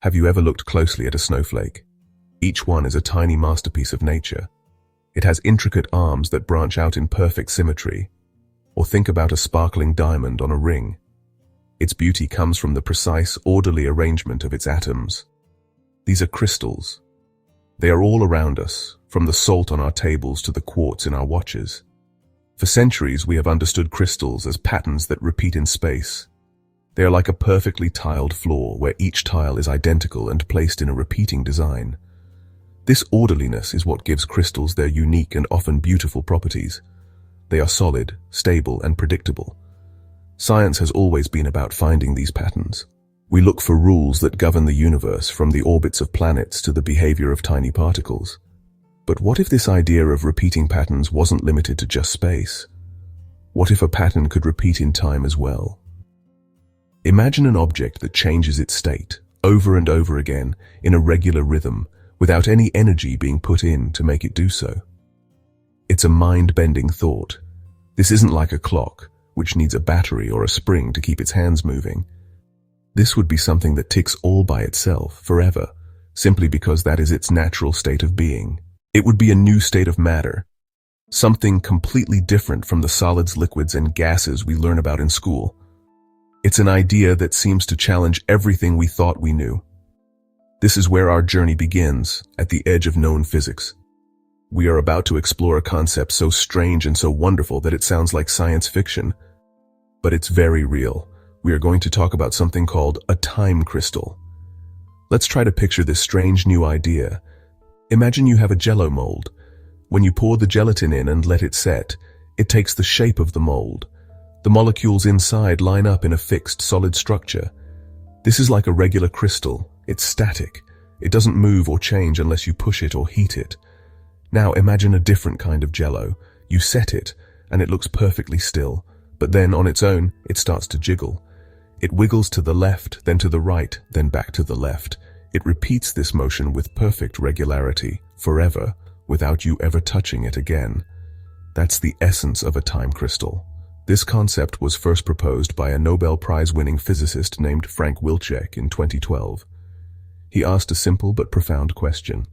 Have you ever looked closely at a snowflake? Each one is a tiny masterpiece of nature. It has intricate arms that branch out in perfect symmetry. Or think about a sparkling diamond on a ring. Its beauty comes from the precise, orderly arrangement of its atoms. These are crystals. They are all around us, from the salt on our tables to the quartz in our watches. For centuries, we have understood crystals as patterns that repeat in space. They are like a perfectly tiled floor where each tile is identical and placed in a repeating design. This orderliness is what gives crystals their unique and often beautiful properties. They are solid, stable, and predictable. Science has always been about finding these patterns. We look for rules that govern the universe, from the orbits of planets to the behavior of tiny particles. But what if this idea of repeating patterns wasn't limited to just space? What if a pattern could repeat in time as well? Imagine an object that changes its state over and over again in a regular rhythm without any energy being put in to make it do so. It's a mind-bending thought. This isn't like a clock, which needs a battery or a spring to keep its hands moving. This would be something that ticks all by itself, forever, simply because that is its natural state of being. It would be a new state of matter, something completely different from the solids, liquids, and gases we learn about in school. It's an idea that seems to challenge everything we thought we knew. This is where our journey begins, at the edge of known physics. We are about to explore a concept so strange and so wonderful that it sounds like science fiction. But it's very real. We are going to talk about something called a time crystal. Let's try to picture this strange new idea. Imagine you have a jello mold. When you pour the gelatin in and let it set, it takes the shape of the mold. The molecules inside line up in a fixed, solid structure. This is like a regular crystal. It's static. It doesn't move or change unless you push it or heat it. Now imagine a different kind of jello. You set it, and it looks perfectly still. But then, on its own, it starts to jiggle. It wiggles to the left, then to the right, then back to the left. It repeats this motion with perfect regularity, forever, without you ever touching it again. That's the essence of a time crystal. This concept was first proposed by a Nobel Prize-winning physicist named Frank Wilczek in 2012. He asked a simple but profound question.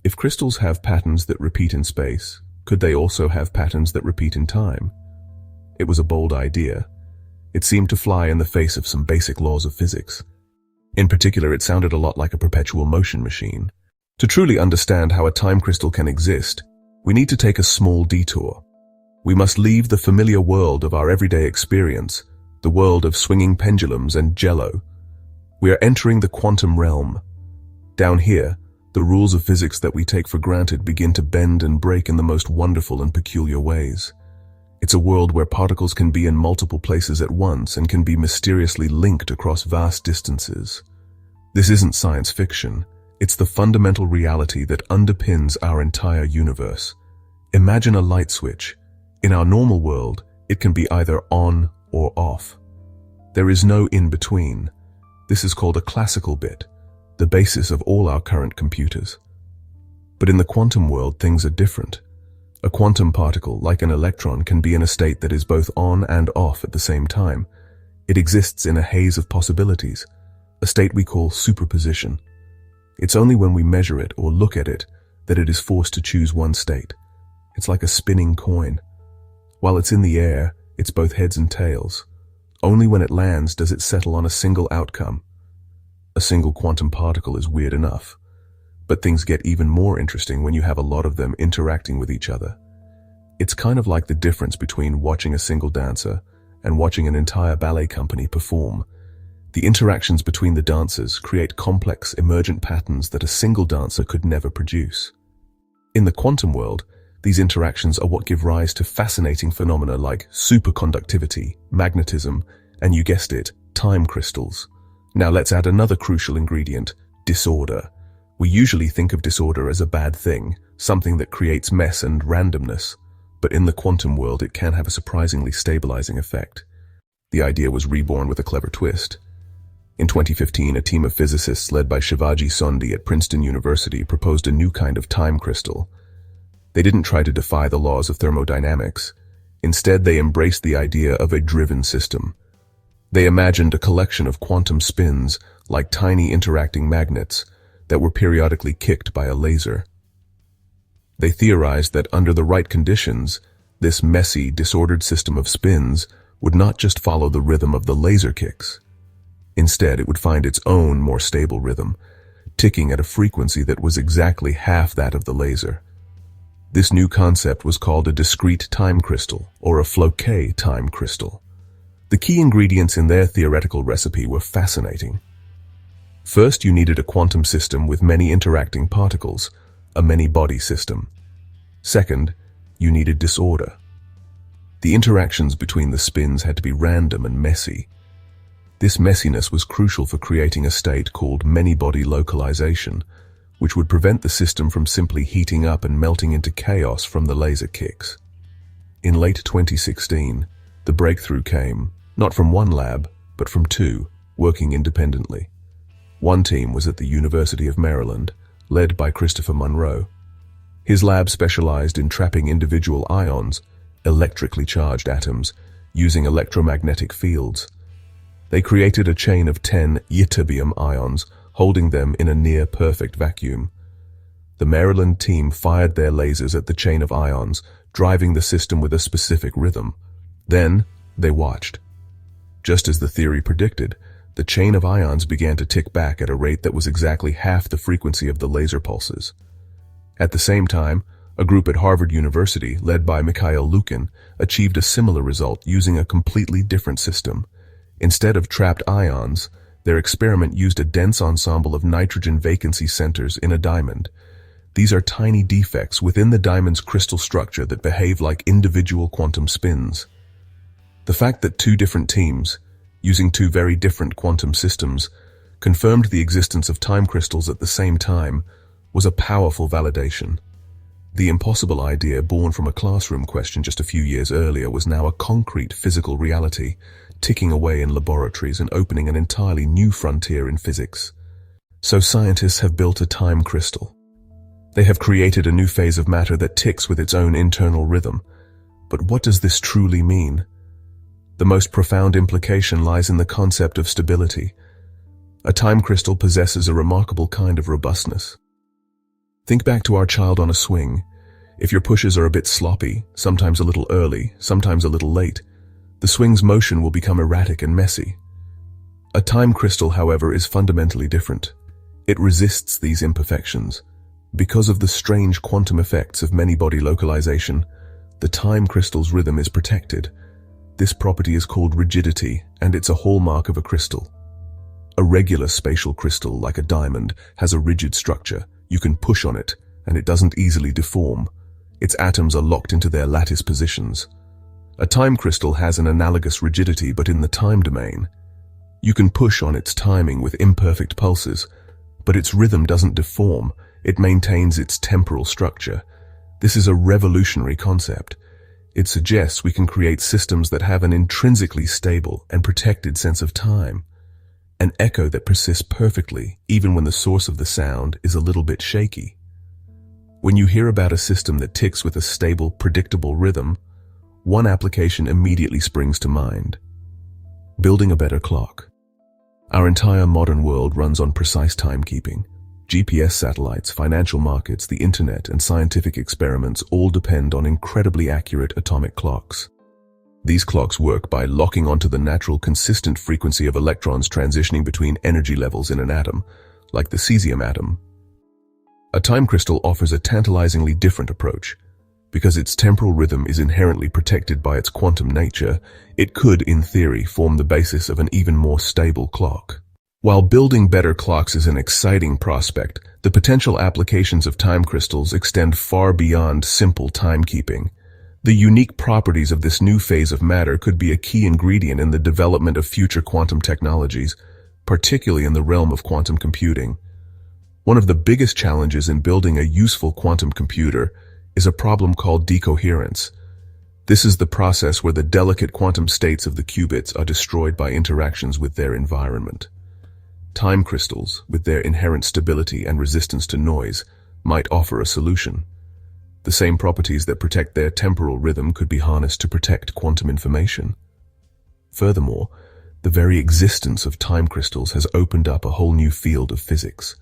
If crystals have patterns that repeat in space, could they also have patterns that repeat in time? It was a bold idea. It seemed to fly in the face of some basic laws of physics. In particular, it sounded a lot like a perpetual motion machine. To truly understand how a time crystal can exist, we need to take a small detour. We must leave the familiar world of our everyday experience, the world of swinging pendulums and jello. We are entering the quantum realm. Down here, the rules of physics that we take for granted begin to bend and break in the most wonderful and peculiar ways. It's a world where particles can be in multiple places at once and can be mysteriously linked across vast distances. This isn't science fiction. It's the fundamental reality that underpins our entire universe. Imagine a light switch. In our normal world, it can be either on or off. There is no in-between. This is called a classical bit, the basis of all our current computers. But in the quantum world, things are different. A quantum particle, like an electron, can be in a state that is both on and off at the same time. It exists in a haze of possibilities, a state we call superposition. It's only when we measure it or look at it that it is forced to choose one state. It's like a spinning coin. While it's in the air, it's both heads and tails. Only when it lands does it settle on a single outcome. A single quantum particle is weird enough, but things get even more interesting when you have a lot of them interacting with each other. It's kind of like the difference between watching a single dancer and watching an entire ballet company perform. The interactions between the dancers create complex, emergent patterns that a single dancer could never produce. In the quantum world, these interactions are what give rise to fascinating phenomena like superconductivity, magnetism, and you guessed it, time crystals. Now let's add another crucial ingredient, disorder. We usually think of disorder as a bad thing, something that creates mess and randomness. But in the quantum world, it can have a surprisingly stabilizing effect. The idea was reborn with a clever twist. In 2015, a team of physicists led by Shivaji Sondhi at Princeton University proposed a new kind of time crystal. They didn't try to defy the laws of thermodynamics. Instead, they embraced the idea of a driven system. They imagined a collection of quantum spins, like tiny interacting magnets that were periodically kicked by a laser. They theorized that under the right conditions, this messy, disordered system of spins would not just follow the rhythm of the laser kicks. Instead, it would find its own, more stable rhythm, ticking at a frequency that was exactly half that of the laser. This new concept was called a discrete time crystal, or a Floquet time crystal. The key ingredients in their theoretical recipe were fascinating. First, you needed a quantum system with many interacting particles, a many-body system. Second, you needed disorder. The interactions between the spins had to be random and messy. This messiness was crucial for creating a state called many-body localization, which would prevent the system from simply heating up and melting into chaos from the laser kicks. In late 2016, the breakthrough came, not from one lab, but from two, working independently. One team was at the University of Maryland, led by Christopher Monroe. His lab specialized in trapping individual ions, electrically charged atoms, using electromagnetic fields. They created a chain of 10 ytterbium ions, holding them in a near-perfect vacuum. The Maryland team fired their lasers at the chain of ions, driving the system with a specific rhythm. Then, they watched. Just as the theory predicted, the chain of ions began to tick back at a rate that was exactly half the frequency of the laser pulses. At the same time, a group at Harvard University, led by Mikhail Lukin, achieved a similar result using a completely different system. Instead of trapped ions, their experiment used a dense ensemble of nitrogen vacancy centers in a diamond. These are tiny defects within the diamond's crystal structure that behave like individual quantum spins. The fact that two different teams, using two very different quantum systems, confirmed the existence of time crystals at the same time was a powerful validation. The impossible idea born from a classroom question just a few years earlier was now a concrete physical reality, ticking away in laboratories and opening an entirely new frontier in physics. So scientists have built a time crystal. They have created a new phase of matter that ticks with its own internal rhythm. But what does this truly mean? The most profound implication lies in the concept of stability. A time crystal possesses a remarkable kind of robustness. Think back to our child on a swing. If your pushes are a bit sloppy, sometimes a little early, sometimes a little late, the swing's motion will become erratic and messy. A time crystal, however, is fundamentally different. It resists these imperfections. Because of the strange quantum effects of many-body localization, the time crystal's rhythm is protected. This property is called rigidity, and it's a hallmark of a crystal. A regular spatial crystal, like a diamond, has a rigid structure. You can push on it, and it doesn't easily deform. Its atoms are locked into their lattice positions. A time crystal has an analogous rigidity, but in the time domain. You can push on its timing with imperfect pulses, but its rhythm doesn't deform. It maintains its temporal structure. This is a revolutionary concept. It suggests we can create systems that have an intrinsically stable and protected sense of time. An echo that persists perfectly, even when the source of the sound is a little bit shaky. When you hear about a system that ticks with a stable, predictable rhythm, one application immediately springs to mind. Building a better clock. Our entire modern world runs on precise timekeeping. GPS satellites, financial markets, the internet, and scientific experiments all depend on incredibly accurate atomic clocks. These clocks work by locking onto the natural, consistent frequency of electrons transitioning between energy levels in an atom, like the cesium atom. A time crystal offers a tantalizingly different approach. Because its temporal rhythm is inherently protected by its quantum nature, it could, in theory, form the basis of an even more stable clock. While building better clocks is an exciting prospect, the potential applications of time crystals extend far beyond simple timekeeping. The unique properties of this new phase of matter could be a key ingredient in the development of future quantum technologies, particularly in the realm of quantum computing. One of the biggest challenges in building a useful quantum computer is a problem called decoherence. This is the process where the delicate quantum states of the qubits are destroyed by interactions with their environment. Time crystals, with their inherent stability and resistance to noise, might offer a solution. The same properties that protect their temporal rhythm could be harnessed to protect quantum information. Furthermore, The very existence of time crystals has opened up a whole new field of physics,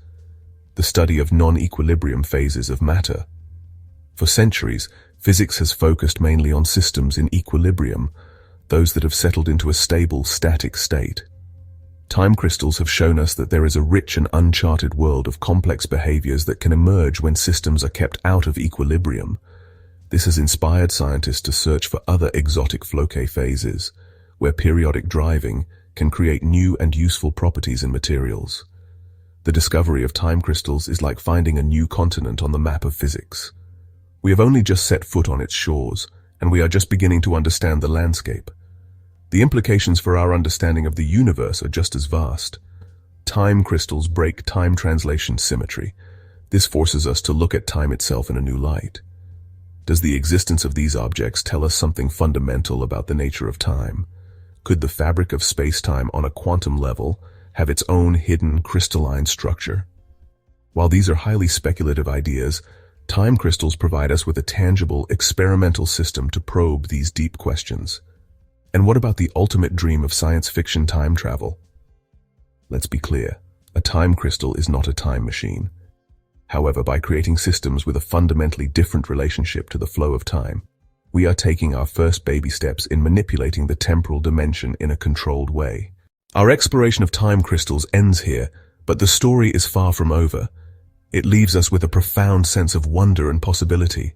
the study of non-equilibrium phases of matter. For centuries, physics has focused mainly on systems in equilibrium, those that have settled into a stable, static state. Time crystals have shown us that there is a rich and uncharted world of complex behaviors that can emerge when systems are kept out of equilibrium. This has inspired scientists to search for other exotic flocé phases, where periodic driving can create new and useful properties in materials. The discovery of time crystals is like finding a new continent on the map of physics. We have only just set foot on its shores, and we are just beginning to understand the landscape. The implications for our understanding of the universe are just as vast. Time crystals break time translation symmetry. This forces us to look at time itself in a new light. Does the existence of these objects tell us something fundamental about the nature of time? Could the fabric of space-time on a quantum level have its own hidden crystalline structure? While these are highly speculative ideas, time crystals provide us with a tangible, experimental system to probe these deep questions. And what about the ultimate dream of science fiction time travel? Let's be clear, a time crystal is not a time machine. However, by creating systems with a fundamentally different relationship to the flow of time, we are taking our first baby steps in manipulating the temporal dimension in a controlled way. Our exploration of time crystals ends here, but the story is far from over. It leaves us with a profound sense of wonder and possibility.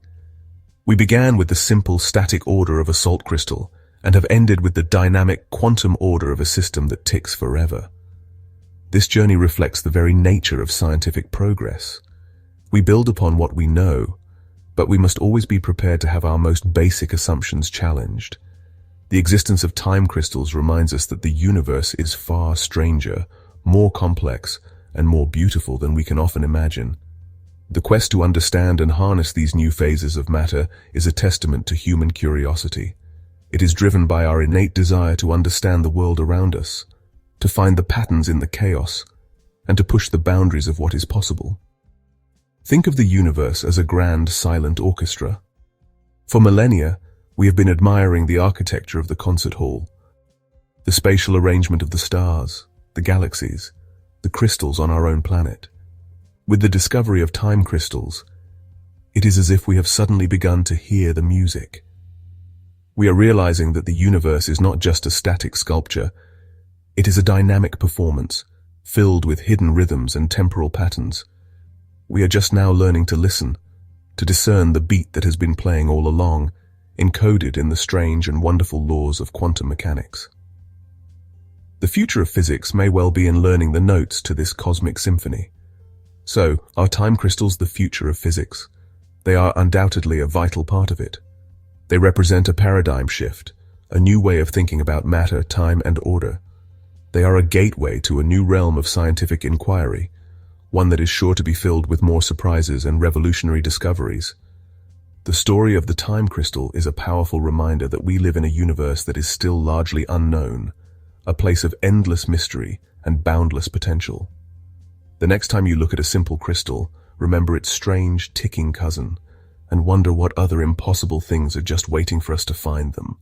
We began with the simple static order of a salt crystal, and have ended with the dynamic quantum order of a system that ticks forever. This journey reflects the very nature of scientific progress. We build upon what we know, but we must always be prepared to have our most basic assumptions challenged. The existence of time crystals reminds us that the universe is far stranger, more complex, and more beautiful than we can often imagine. The quest to understand and harness these new phases of matter is a testament to human curiosity. It is driven by our innate desire to understand the world around us, to find the patterns in the chaos, and to push the boundaries of what is possible. Think of the universe as a grand, silent orchestra. For millennia, we have been admiring the architecture of the concert hall, the spatial arrangement of the stars, the galaxies, the crystals on our own planet. With the discovery of time crystals, it is as if we have suddenly begun to hear the music. We are realizing that the universe is not just a static sculpture, it is a dynamic performance, filled with hidden rhythms and temporal patterns. We are just now learning to listen, to discern the beat that has been playing all along, encoded in the strange and wonderful laws of quantum mechanics. The future of physics may well be in learning the notes to this cosmic symphony. So, are time crystals the future of physics? They are undoubtedly a vital part of it. They represent a paradigm shift, a new way of thinking about matter, time, and order. They are a gateway to a new realm of scientific inquiry, one that is sure to be filled with more surprises and revolutionary discoveries. The story of the time crystal is a powerful reminder that we live in a universe that is still largely unknown, a place of endless mystery and boundless potential. The next time you look at a simple crystal, remember its strange, ticking cousin, and wonder what other impossible things are just waiting for us to find them.